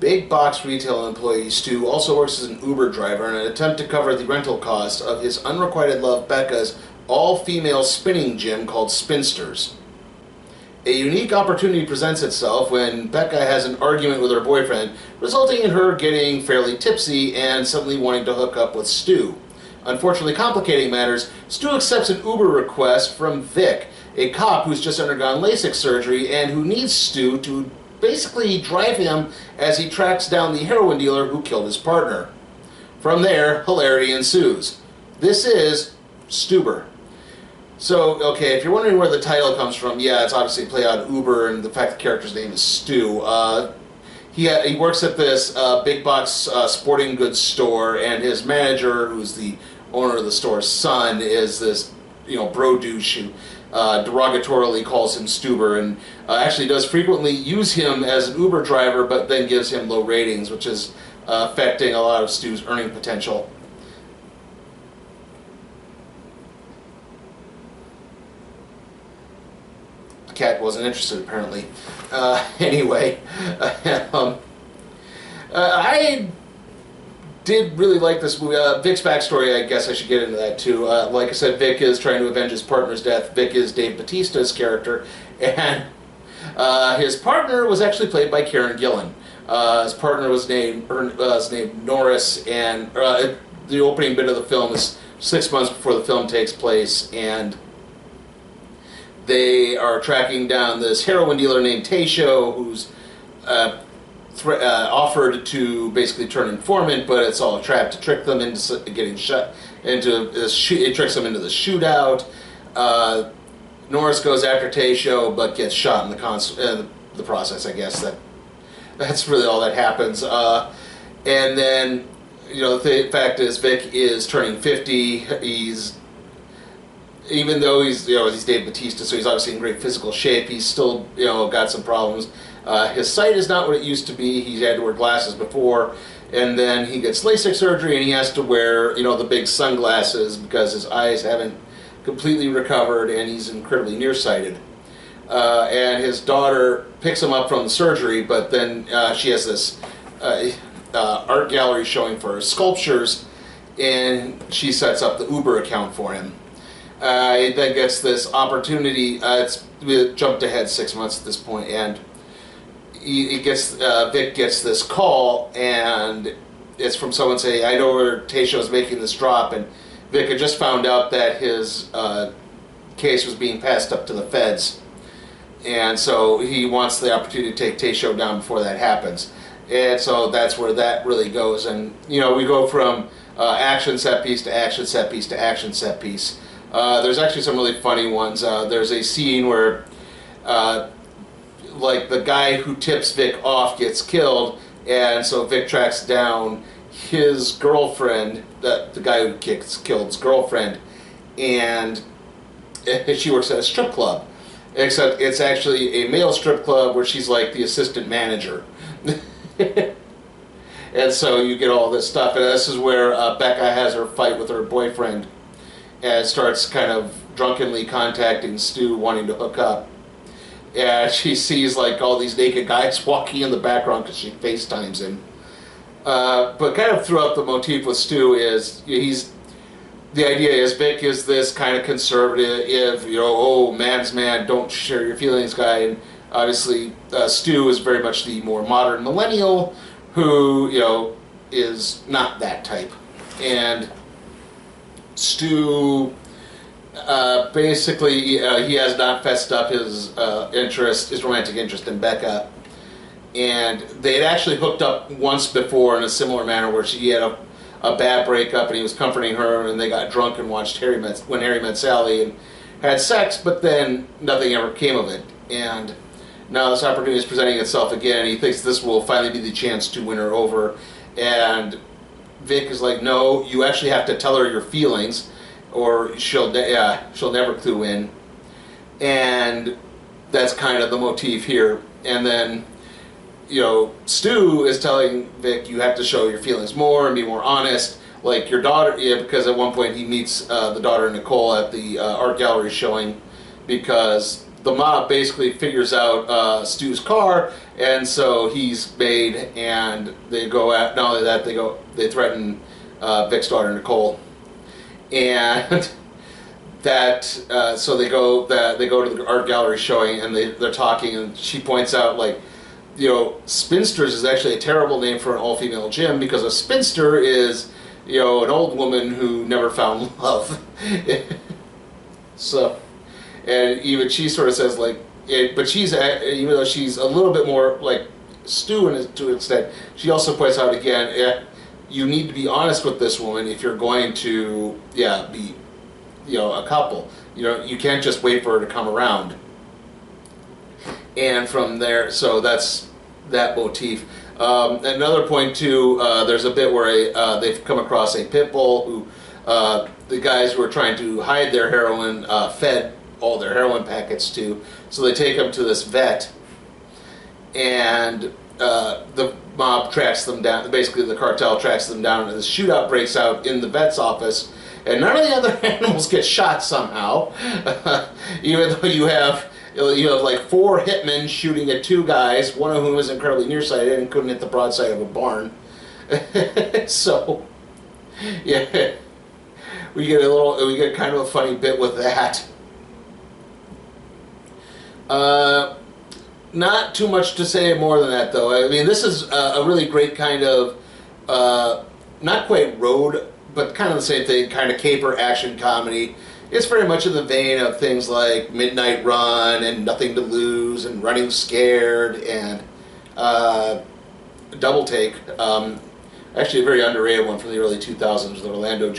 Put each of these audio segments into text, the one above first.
big box retail employee Stu also works as an Uber driver in an attempt to cover the rental cost of his unrequited love Becca's all-female spinning gym called Spinsters. A unique opportunity presents itself when Becca has an argument with her boyfriend, resulting in her getting fairly tipsy and suddenly wanting to hook up with Stu. Unfortunately complicating matters, Stu accepts an Uber request from Vic, a cop who's just undergone LASIK surgery and who needs Stu to basically drive him as he tracks down the heroin dealer who killed his partner. From there, hilarity ensues. This is Stuber. So, okay, if you're wondering where the title comes from, yeah, it's obviously a play on Uber and the fact the character's name is Stu. He works at this big box sporting goods store, and his manager, who's the owner of the store's son, is this, bro douche who derogatorily calls him Stuber, and actually does frequently use him as an Uber driver, but then gives him low ratings, which is affecting a lot of Stu's earning potential. The cat wasn't interested, apparently. Anyway, I did really like this movie. Vic's backstory, I guess I should get into that too. Like I said, Vic is trying to avenge his partner's death. Vic is Dave Bautista's character, and his partner was actually played by Karen Gillan. His partner was named Norris, and the opening bit of the film is 6 months before the film takes place, and they are tracking down this heroin dealer named Taysho, who's offered to basically turn informant, but it's all a trap to trick them into getting shut into this. It tricks them into the shootout. Norris goes after Taysho, but gets shot in the process. I guess that's really all that happens. And then the fact is, Vic is turning 50. Even though he's Dave Bautista, so he's obviously in great physical shape, he's still got some problems. His sight is not what it used to be. He had to wear glasses before, and then he gets LASIK surgery, and he has to wear the big sunglasses because his eyes haven't completely recovered, and he's incredibly nearsighted. And his daughter picks him up from the surgery, but then she has this art gallery showing for sculptures, and she sets up the Uber account for him. He then gets this opportunity. We jumped ahead 6 months at this point, and Vic gets this call, and it's from someone saying, "I know where Taysho's making this drop," and Vic had just found out that his case was being passed up to the feds, and so he wants the opportunity to take Taysho down before that happens. And so that's where that really goes, and we go from action set piece to action set piece to action set piece. There's actually some really funny ones. There's a scene where like the guy who tips Vic off gets killed, and so Vic tracks down his girlfriend, the guy who killed his girlfriend, and she works at a strip club, except it's actually a male strip club where she's like the assistant manager. And so you get all this stuff, and this is where Becca has her fight with her boyfriend and starts kind of drunkenly contacting Stu, wanting to hook up. And she sees like all these naked guys walking in the background because she FaceTimes him. But kind of throughout the motif with Stu is the idea is Vic is this kind of conservative, oh, man's man, don't share your feelings guy. And obviously Stu is very much the more modern millennial who, is not that type. And Stu basically he has not fessed up his romantic interest in Becca, and they had actually hooked up once before in a similar manner where she had a bad breakup and he was comforting her, and they got drunk and watched When Harry Met Sally and had sex, but then nothing ever came of it. And now this opportunity is presenting itself again. He thinks this will finally be the chance to win her over, and Vic is like, no, you actually have to tell her your feelings, or she'll never clue in. And that's kind of the motif here. And then, Stu is telling Vic, you have to show your feelings more and be more honest. Like your daughter, because at one point he meets the daughter Nicole at the art gallery showing, because the mob basically figures out Stu's car, and so he's made, and they go at, not only that, they threaten Vic's daughter Nicole, and that so they go to the art gallery showing, and they're talking, and she points out, like, you know, spinsters is actually a terrible name for an all-female gym, because a spinster is, you know, an old woman who never found love. So, and even she sort of says, like, but she's, even though she's a little bit more like Stu to an extent, she also points out again, you need to be honest with this woman if you're going to, be, you know, a couple. You know, you can't just wait for her to come around. And from there, so that's that motif. Another point too, there's a bit where they've come across a pit bull who the guys who are trying to hide their heroin fed all their heroin packets to. So they take them to this vet, and the mob tracks them down. Basically, the cartel tracks them down, and the shootout breaks out in the vet's office. And none of the other animals get shot somehow, even though you have like 4 hitmen shooting at 2 guys, one of whom is incredibly nearsighted and couldn't hit the broadside of a barn. So, yeah, we get kind of a funny bit with that. Not too much to say more than that, though. I mean, this is a really great kind of, not quite road, but kind of the same thing, kind of caper action comedy. It's very much in the vein of things like Midnight Run and Nothing to Lose and Running Scared and Double Take. Actually, a very underrated one from the early 2000s with Orlando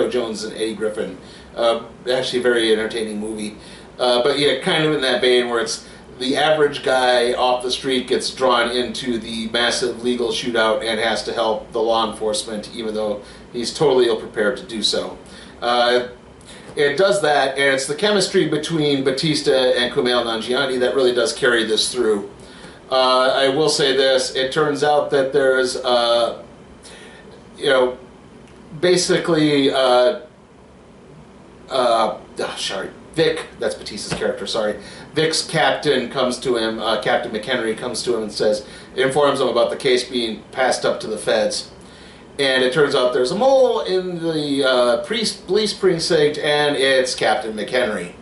Jones and Eddie Griffin. Actually, a very entertaining movie. But yeah, kind of in that vein where it's the average guy off the street gets drawn into the massive legal shootout and has to help the law enforcement, even though he's totally ill-prepared to do so. It does that, and it's the chemistry between Batista and Kumail Nanjiani that really does carry this through. I will say this, it turns out that there's, basically, Vic, that's Batista's character, sorry. Vic's captain comes to him, Captain McHenry comes to him and informs him about the case being passed up to the feds. And it turns out there's a mole in the police precinct, and it's Captain McHenry.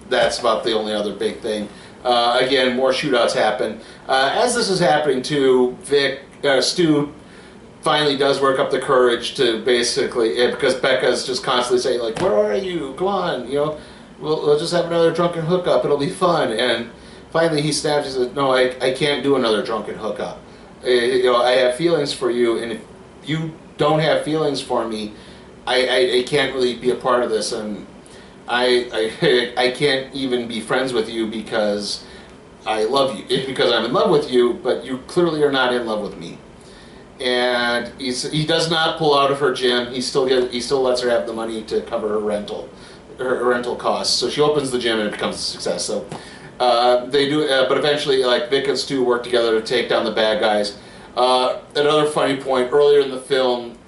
That's about the only other big thing. Again, more shootouts happen. As this is happening too, Stu finally does work up the courage to basically, because Becca's just constantly saying, like, where are you? Come on, we'll just have another drunken hookup, it'll be fun. And finally he snaps and says, no, I can't do another drunken hookup. I have feelings for you, and if you don't have feelings for me, I can't really be a part of this, and I can't even be friends with you because I love you. It's because I'm in love with you, but you clearly are not in love with me. And he does not pull out of her gym. He still lets her have the money to cover her rental costs. So she opens the gym and it becomes a success. So they do, but eventually, like, Vic and Stu work together to take down the bad guys. Another funny point, earlier in the film,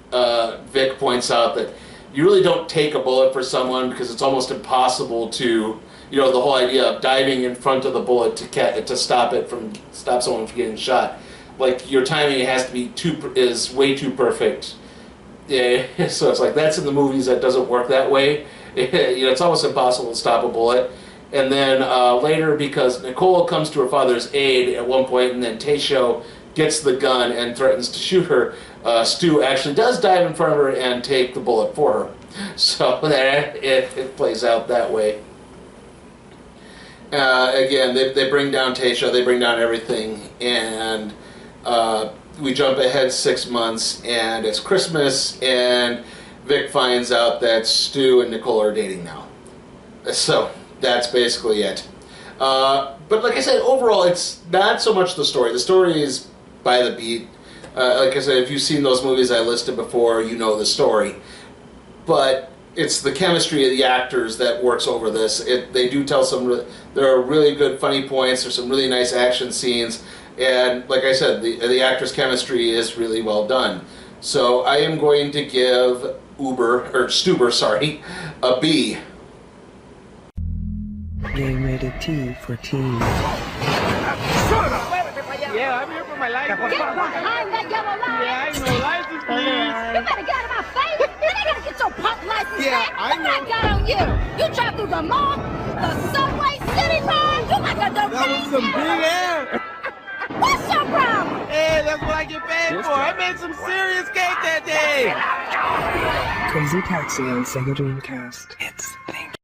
Vic points out that you really don't take a bullet for someone because it's almost impossible to, the whole idea of diving in front of the bullet to stop someone from getting shot. Like, your timing has to be is way too perfect. Yeah, so it's like, that's in the movies, that doesn't work that way. It's almost impossible to stop a bullet. And then later, because Nicole comes to her father's aid at one point, and then Taysho gets the gun and threatens to shoot her, Stu actually does dive in front of her and take the bullet for her. So it plays out that way. Again, they bring down Taysho, they bring down everything, and we jump ahead 6 months, and it's Christmas, and Vic finds out that Stu and Nicole are dating now. So that's basically it. But like I said, overall, it's not so much the story. The story is by the beat. Like I said, if you've seen those movies I listed before, you know the story. But it's the chemistry of the actors that works over this. They do tell there are really good funny points, there's some really nice action scenes, and like I said, the actors' chemistry is really well done. So I am going to give Stuber, a B. Game rated T for teens. Yeah, I'm here for my license. Get behind that yellow line! Yeah, I know. License, please. You better get out of my face! You ain't gonna get your punk license Yeah, back! I Look what I know. got on you! You drive through the mall, the subway, city line, you like a direct That was some big air. What's your problem? Hey, that's what I get paid for. I made some serious cake that day. Crazy Taxi on Sega Dreamcast. It's Thank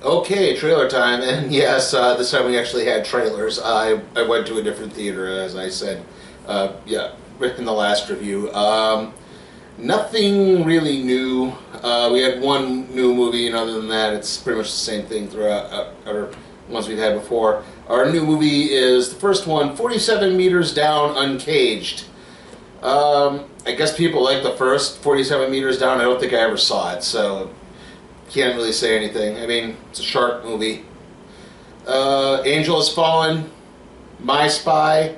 Okay, trailer time, and yes, this time we actually had trailers. I went to a different theater, as I said, yeah, in the last review. Nothing really new. We had one new movie, and other than that, it's pretty much the same thing throughout our ones we've had before. Our new movie is the first one, 47 Meters Down, Uncaged. I guess people like the first 47 Meters Down. I don't think I ever saw it, so can't really say anything. I mean, it's a shark movie. Angel Has Fallen, My Spy,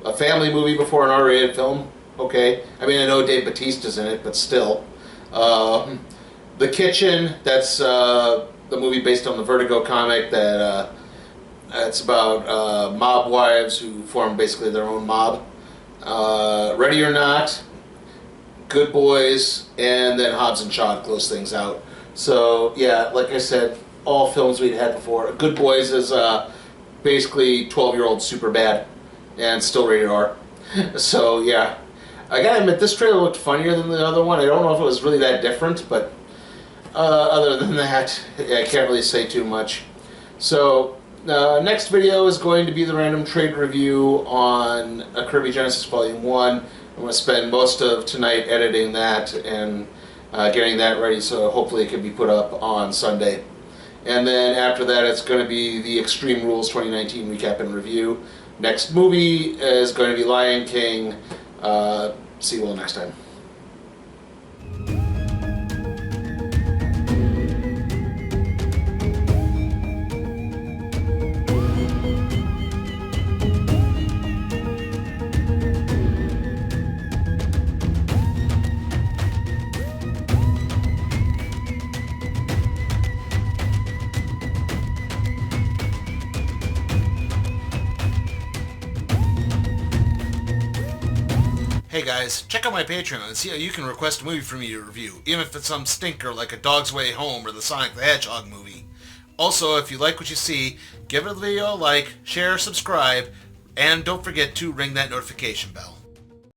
a family movie before an R-rated film. Okay. I mean, I know Dave Bautista's in it, but still. The Kitchen, that's the movie based on the Vertigo comic that it's about mob wives who form basically their own mob. Ready or Not, Good Boys, and then Hobbs and Shaw to close things out. So, yeah, like I said, all films we'd had before. Good Boys is basically 12-year-old Superbad and still rated R. So, yeah. I gotta admit, this trailer looked funnier than the other one. I don't know if it was really that different, but other than that, yeah, I can't really say too much. So, next video is going to be the random trade review on a Kirby Genesis Volume 1. I'm going to spend most of tonight editing that and getting that ready, so hopefully it can be put up on Sunday. And then after that, it's going to be the Extreme Rules 2019 recap and review. Next movie is going to be Lion King. See you all next time. Hey guys, check out my Patreon and see how you can request a movie for me to review, even if it's some stinker like A Dog's Way Home or the Sonic the Hedgehog movie. Also, if you like what you see, give the video a like, share, subscribe, and don't forget to ring that notification bell.